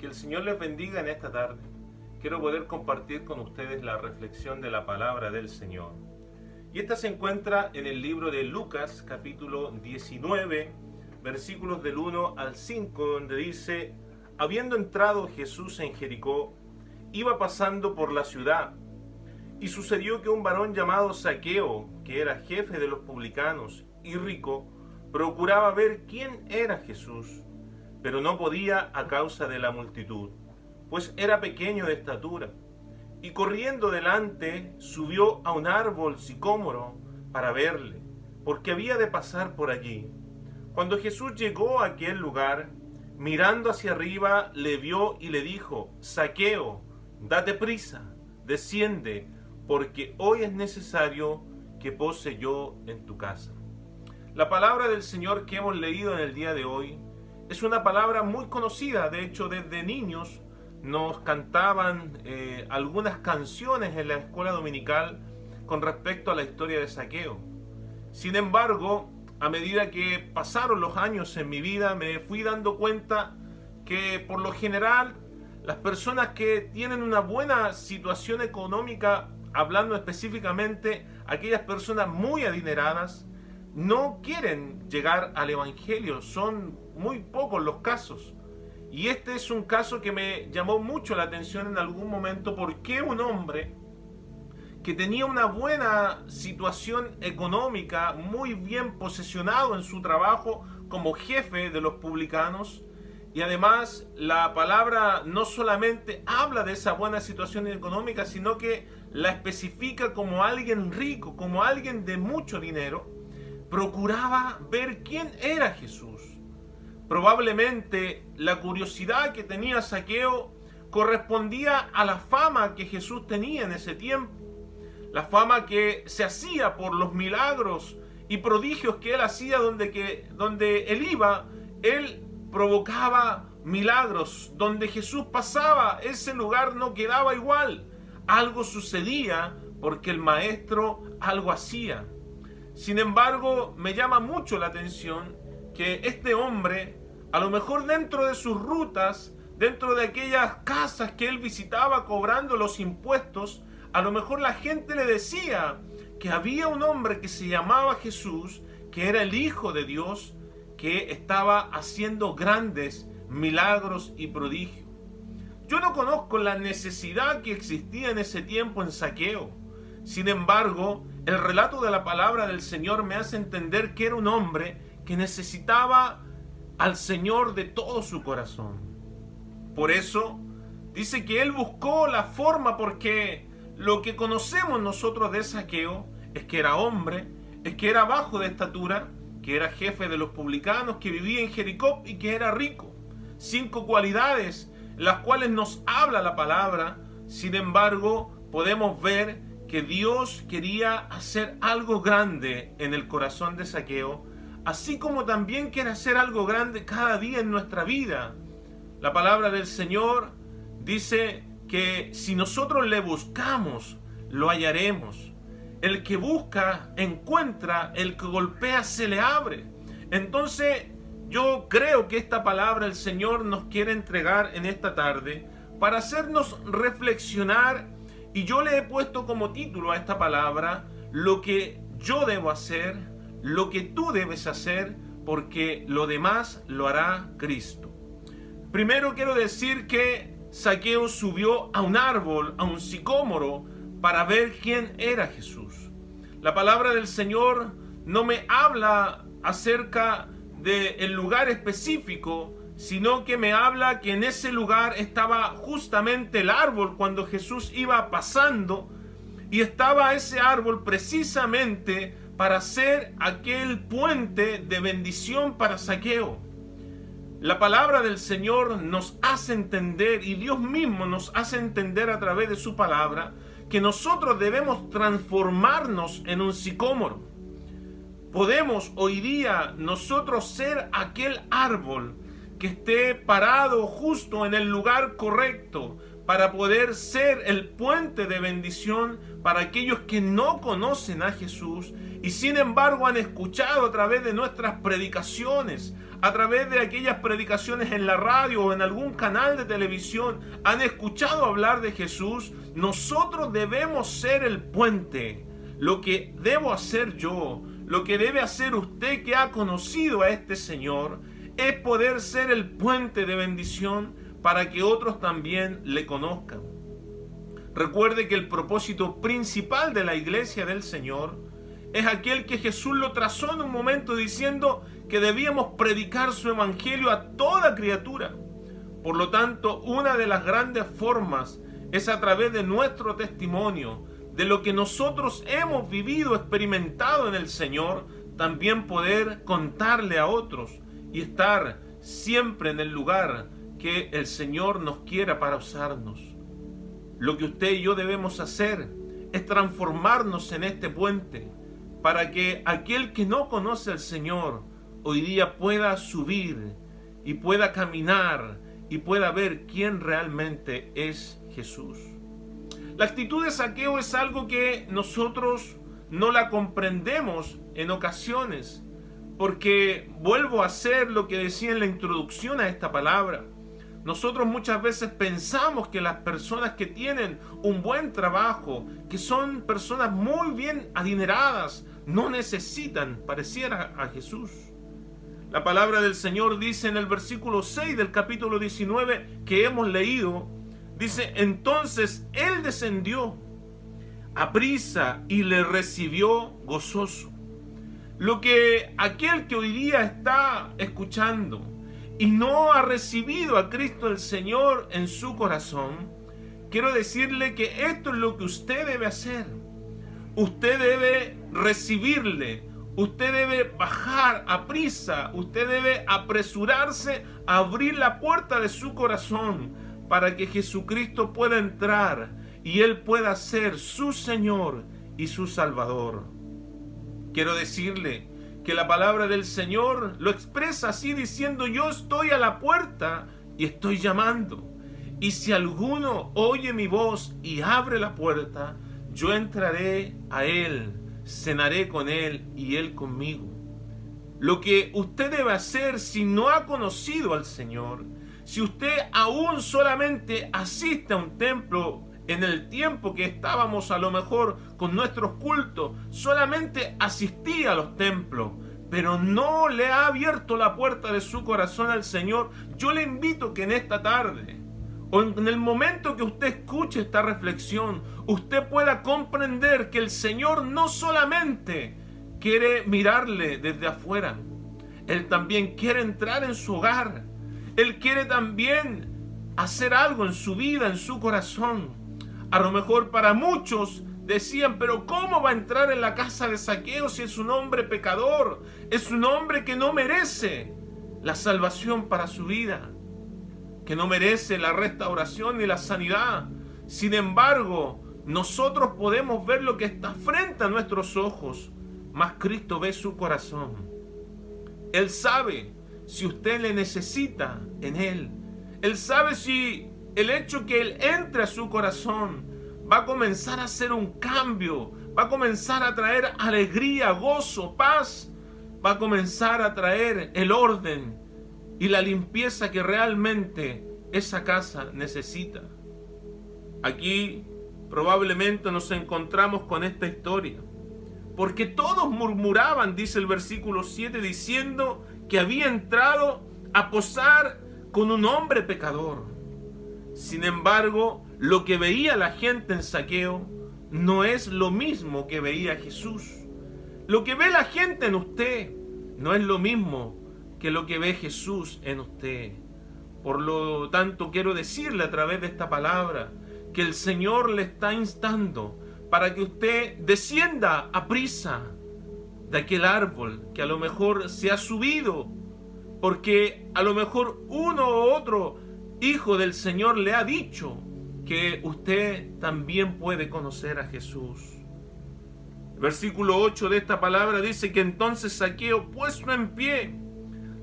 Que el Señor les bendiga en esta tarde. Quiero poder compartir con ustedes la reflexión de la palabra del Señor. Y esta se encuentra en el libro de Lucas, capítulo 19, versículos del 1 al 5, donde dice: habiendo entrado Jesús en Jericó, iba pasando por la ciudad. Y sucedió que un varón llamado Zaqueo, que era jefe de los publicanos y rico, procuraba ver quién era Jesús, pero no podía a causa de la multitud, pues era pequeño de estatura. Y corriendo delante, subió a un árbol sicómoro para verle, porque había de pasar por allí. Cuando Jesús llegó a aquel lugar, mirando hacia arriba, le vio y le dijo: Zaqueo, date prisa, desciende, porque hoy es necesario que pose yo en tu casa. La palabra del Señor que hemos leído en el día de hoy es una palabra muy conocida. De hecho, desde niños nos cantaban algunas canciones en la escuela dominical con respecto a la historia de Zaqueo. Sin embargo, a medida que pasaron los años en mi vida, me fui dando cuenta que por lo general las personas que tienen una buena situación económica, hablando específicamente aquellas personas muy adineradas, no quieren llegar al Evangelio. Son muy pocos los casos. Y este es un caso que me llamó mucho la atención en algún momento. ¿Por qué un hombre que tenía una buena situación económica, muy bien posesionado en su trabajo como jefe de los publicanos, y además la palabra no solamente habla de esa buena situación económica, sino que la especifica como alguien rico, como alguien de mucho dinero, procuraba ver quién era Jesús? Probablemente la curiosidad que tenía Zaqueo correspondía a la fama que Jesús tenía en ese tiempo, la fama que se hacía por los milagros y prodigios que él hacía donde él iba. Él provocaba milagros. Donde Jesús pasaba, ese lugar no quedaba igual. Algo sucedía porque el maestro algo hacía. Sin embargo, me llama mucho la atención que este hombre, a lo mejor dentro de sus rutas, dentro de aquellas casas que él visitaba cobrando los impuestos, a lo mejor la gente le decía que había un hombre que se llamaba Jesús, que era el Hijo de Dios, que estaba haciendo grandes milagros y prodigios. Yo no conozco la necesidad que existía en ese tiempo en Zaqueo. Sin embargo, el relato de la palabra del Señor me hace entender que era un hombre que necesitaba al Señor de todo su corazón. Por eso, dice que él buscó la forma, porque lo que conocemos nosotros de Zaqueo es que era hombre, es que era bajo de estatura, que era jefe de los publicanos, que vivía en Jericó y que era rico. 5 cualidades las cuales nos habla la palabra. Sin embargo, podemos ver que Dios quería hacer algo grande en el corazón de Zaqueo, así como también quiere hacer algo grande cada día en nuestra vida. La palabra del Señor dice que si nosotros le buscamos, lo hallaremos. El que busca, encuentra; el que golpea, se le abre. Entonces, yo creo que esta palabra el Señor nos quiere entregar en esta tarde para hacernos reflexionar. Y yo le he puesto como título a esta palabra: lo que yo debo hacer, lo que tú debes hacer, porque lo demás lo hará Cristo. Primero quiero decir que Zaqueo subió a un árbol, a un sicómoro, para ver quién era Jesús. La palabra del Señor no me habla acerca del lugar específico, sino que me habla que en ese lugar estaba justamente el árbol cuando Jesús iba pasando, y estaba ese árbol precisamente para ser aquel puente de bendición para Zaqueo. La palabra del Señor nos hace entender, y Dios mismo nos hace entender a través de su palabra, que nosotros debemos transformarnos en un sicómoro. Podemos hoy día nosotros ser aquel árbol que esté parado justo en el lugar correcto para poder ser el puente de bendición para aquellos que no conocen a Jesús y sin embargo han escuchado a través de nuestras predicaciones, a través de aquellas predicaciones en la radio o en algún canal de televisión, han escuchado hablar de Jesús. Nosotros debemos ser el puente. Lo que debo hacer yo, lo que debe hacer usted que ha conocido a este Señor, es poder ser el puente de bendición para que otros también le conozcan. Recuerde que el propósito principal de la iglesia del Señor es aquel que Jesús lo trazó en un momento diciendo que debíamos predicar su evangelio a toda criatura. Por lo tanto, una de las grandes formas es a través de nuestro testimonio, de lo que nosotros hemos vivido, experimentado en el Señor, también poder contarle a otros y estar siempre en el lugar que el Señor nos quiera para usarnos. Lo que usted y yo debemos hacer es transformarnos en este puente para que aquel que no conoce al Señor hoy día pueda subir y pueda caminar y pueda ver quién realmente es Jesús. La actitud de Zaqueo es algo que nosotros no la comprendemos en ocasiones, porque vuelvo a hacer lo que decía en la introducción a esta palabra. Nosotros muchas veces pensamos que las personas que tienen un buen trabajo, que son personas muy bien adineradas, no necesitan pareciera a Jesús. La palabra del Señor dice en el versículo 6 del capítulo 19 que hemos leído, dice: entonces él descendió aprisa y le recibió gozoso. Lo que aquel que hoy día está escuchando y no ha recibido a Cristo el Señor en su corazón, quiero decirle que esto es lo que usted debe hacer. Usted debe recibirle, usted debe bajar a prisa, usted debe apresurarse a abrir la puerta de su corazón para que Jesucristo pueda entrar y Él pueda ser su Señor y su Salvador. Quiero decirle que la palabra del Señor lo expresa así diciendo: yo estoy a la puerta y estoy llamando. Y si alguno oye mi voz y abre la puerta, yo entraré a Él, cenaré con Él y Él conmigo. Lo que usted debe hacer si no ha conocido al Señor, si usted aún solamente asiste a un templo en el tiempo que estábamos a lo mejor con nuestros cultos, solamente asistía a los templos, pero no le ha abierto la puerta de su corazón al Señor, yo le invito que en esta tarde, o en el momento que usted escuche esta reflexión, usted pueda comprender que el Señor no solamente quiere mirarle desde afuera, Él también quiere entrar en su hogar, Él quiere también hacer algo en su vida, en su corazón. A lo mejor para muchos decían: pero ¿cómo va a entrar en la casa de Zaqueo si es un hombre pecador? Es un hombre que no merece la salvación para su vida, que no merece la restauración ni la sanidad. Sin embargo, nosotros podemos ver lo que está frente a nuestros ojos, mas Cristo ve su corazón. Él sabe si usted le necesita en Él. Él sabe si el hecho que Él entre a su corazón va a comenzar a hacer un cambio, va a comenzar a traer alegría, gozo, paz, va a comenzar a traer el orden y la limpieza que realmente esa casa necesita. Aquí probablemente nos encontramos con esta historia, porque todos murmuraban, dice el versículo 7, diciendo que había entrado a posar con un hombre pecador. Sin embargo, lo que veía la gente en Zaqueo no es lo mismo que veía Jesús. Lo que ve la gente en usted no es lo mismo que lo que ve Jesús en usted. Por lo tanto, quiero decirle a través de esta palabra que el Señor le está instando para que usted descienda a prisa de aquel árbol que a lo mejor se ha subido, porque a lo mejor uno u otro hijo del Señor le ha dicho que usted también puede conocer a Jesús. El versículo 8 de esta palabra dice que entonces Zaqueo, puesto en pie,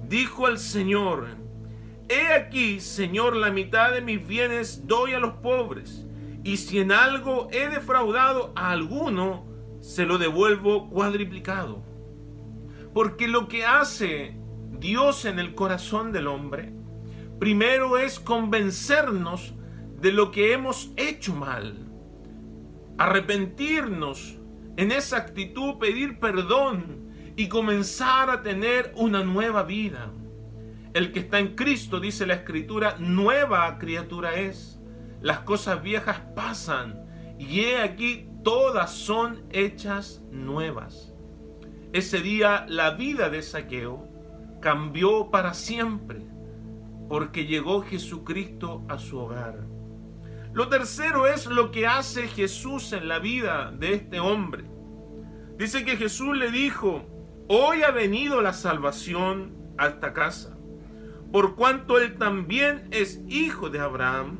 dijo al Señor: he aquí, Señor, la mitad de mis bienes doy a los pobres, y si en algo he defraudado a alguno, se lo devuelvo cuadriplicado. Porque lo que hace Dios en el corazón del hombre, primero es convencernos de lo que hemos hecho mal, arrepentirnos, en esa actitud pedir perdón y comenzar a tener una nueva vida. El que está en Cristo, dice la Escritura, nueva criatura es. Las cosas viejas pasan y he aquí todas son hechas nuevas. Ese día la vida de Zaqueo cambió para siempre porque llegó Jesucristo a su hogar. Lo tercero es lo que hace Jesús en la vida de este hombre. Dice que Jesús le dijo: hoy ha venido la salvación a esta casa, por cuanto él también es hijo de Abraham,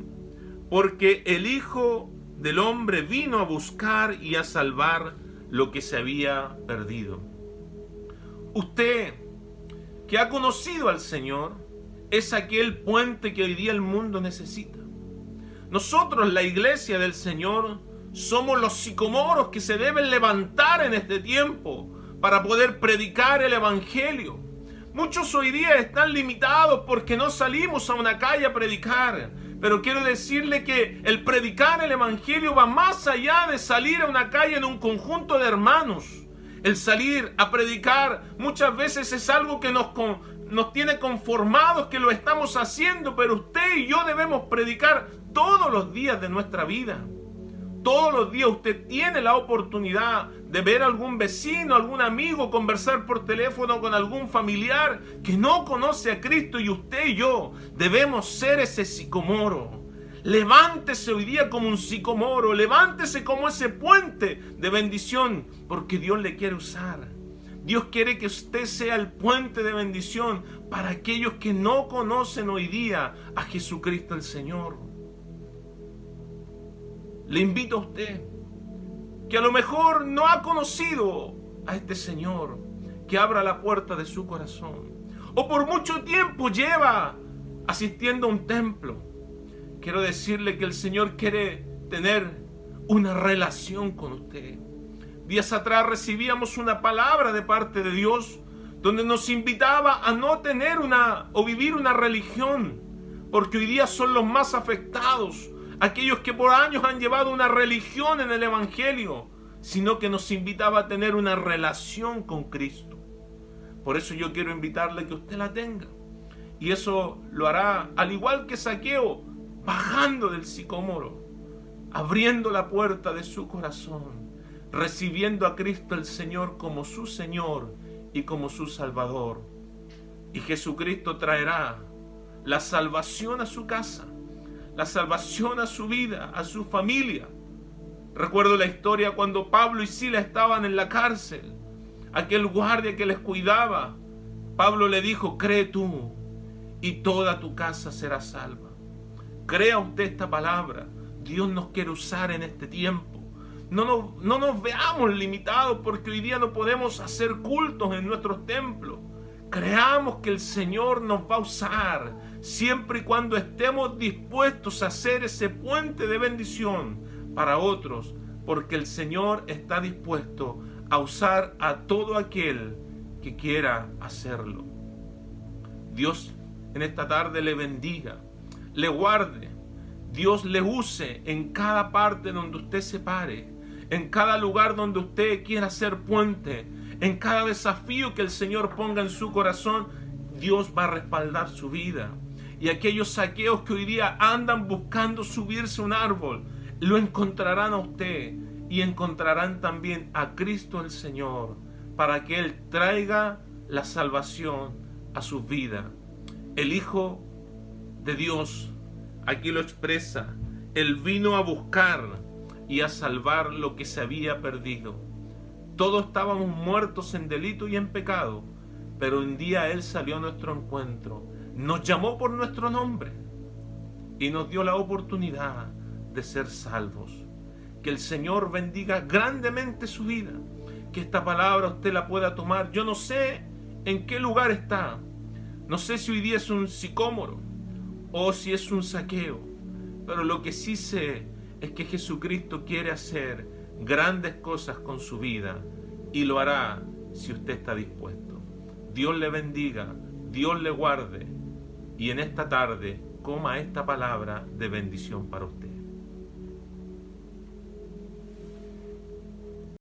porque el Hijo del Hombre vino a buscar y a salvar lo que se había perdido. Usted que ha conocido al Señor es aquel puente que hoy día el mundo necesita. Nosotros, la iglesia del Señor, somos los sicomoros que se deben levantar en este tiempo para poder predicar el Evangelio. Muchos hoy día están limitados porque no salimos a una calle a predicar. Pero quiero decirle que el predicar el Evangelio va más allá de salir a una calle en un conjunto de hermanos. El salir a predicar muchas veces es algo que nos tiene conformados que lo estamos haciendo, pero usted y yo debemos predicar todos los días de nuestra vida. Todos los días usted tiene la oportunidad de ver a algún vecino, algún amigo, conversar por teléfono con algún familiar que no conoce a Cristo, y usted y yo debemos ser ese sicomoro. Levántese hoy día como un sicomoro, levántese como ese puente de bendición, porque Dios le quiere usar. Dios quiere que usted sea el puente de bendición para aquellos que no conocen hoy día a Jesucristo el Señor. Le invito a usted, que a lo mejor no ha conocido a este Señor, que abra la puerta de su corazón, o por mucho tiempo lleva asistiendo a un templo. Quiero decirle que el Señor quiere tener una relación con usted. Días atrás recibíamos una palabra de parte de Dios donde nos invitaba a no tener o vivir una religión, porque hoy día son los más afectados aquellos que por años han llevado una religión en el Evangelio, sino que nos invitaba a tener una relación con Cristo. Por eso yo quiero invitarle a que usted la tenga. Y eso lo hará al igual que Zaqueo, bajando del sicómoro, abriendo la puerta de su corazón, recibiendo a Cristo el Señor como su Señor y como su Salvador. Y Jesucristo traerá la salvación a su casa, la salvación a su vida, a su familia. Recuerdo la historia cuando Pablo y Silas estaban en la cárcel. Aquel guardia que les cuidaba, Pablo le dijo: cree tú y toda tu casa será salva. Crea usted esta palabra. Dios nos quiere usar en este tiempo. No nos veamos limitados porque hoy día no podemos hacer cultos en nuestros templos. Creamos que el Señor nos va a usar siempre y cuando estemos dispuestos a hacer ese puente de bendición para otros, porque el Señor está dispuesto a usar a todo aquel que quiera hacerlo. Dios en esta tarde le bendiga, le guarde. Dios le use en cada parte donde usted se pare, en cada lugar donde usted quiera hacer puente, en cada desafío que el Señor ponga en su corazón. Dios va a respaldar su vida. Y aquellos Zaqueos que hoy día andan buscando subirse a un árbol, lo encontrarán a usted y encontrarán también a Cristo el Señor, para que Él traiga la salvación a sus vidas. El Hijo de Dios aquí lo expresa: Él vino a buscar y a salvar lo que se había perdido. Todos estábamos muertos en delito y en pecado, pero un día Él salió a nuestro encuentro, nos llamó por nuestro nombre y nos dio la oportunidad de ser salvos. Que el Señor bendiga grandemente su vida, que esta palabra usted la pueda tomar. Yo no sé en qué lugar está, no sé si hoy día es un sicómoro, o si es un saqueo. Pero lo que sí sé es que Jesucristo quiere hacer grandes cosas con su vida y lo hará si usted está dispuesto. Dios le bendiga, Dios le guarde y en esta tarde coma esta palabra de bendición para usted.